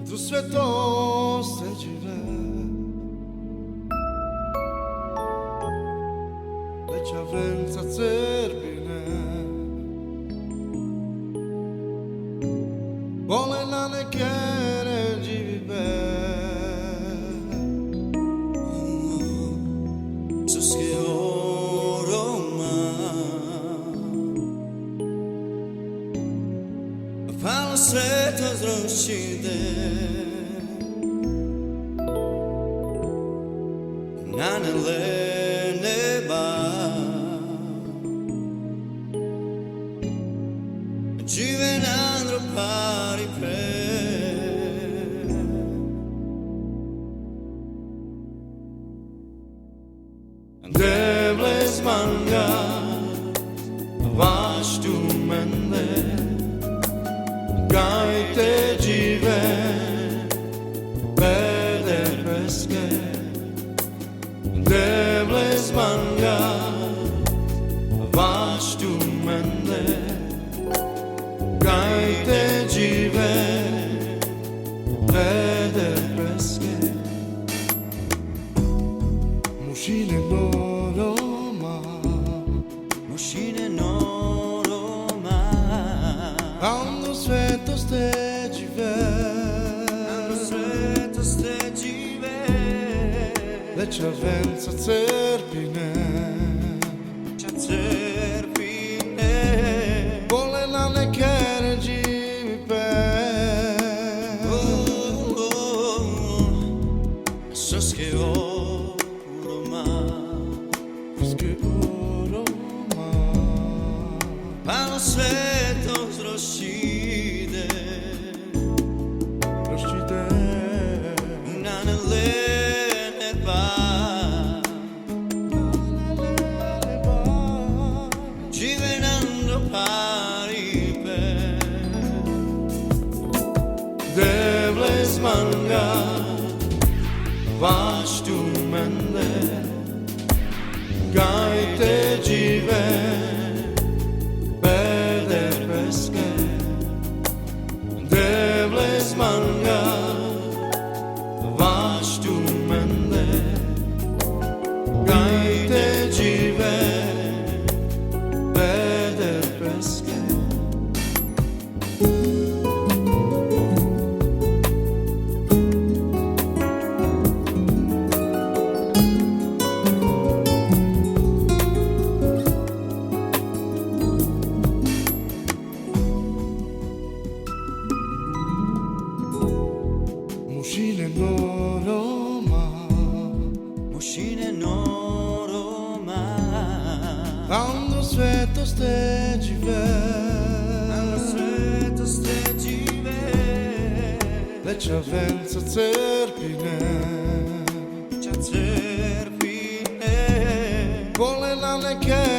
Tu svetost žive, leća venca crpine, volena neke ne žive. Sosche oroma fanno stretto zrošide na neba žive na pari pre Devles manga vaš tu mende gajte žive vede peske Devles manga vaš tu mende gajte žive vede peske Mušine noroma, Mušine noroma ando svetost žive, Ando svetost žive leća venca crpine, volena neke ne žive. Sosche oroma Sosche oroma fanno svetost zrošide na neba žive na pari pe Devles manga vaš tu mende gajte žive vede peske Devles manga vaš tu mende gajte žive vede peske Mušine noroma, Mušine noroma ando svetost žive, Ando svetost žive leća venca crpine, Crpine volena neke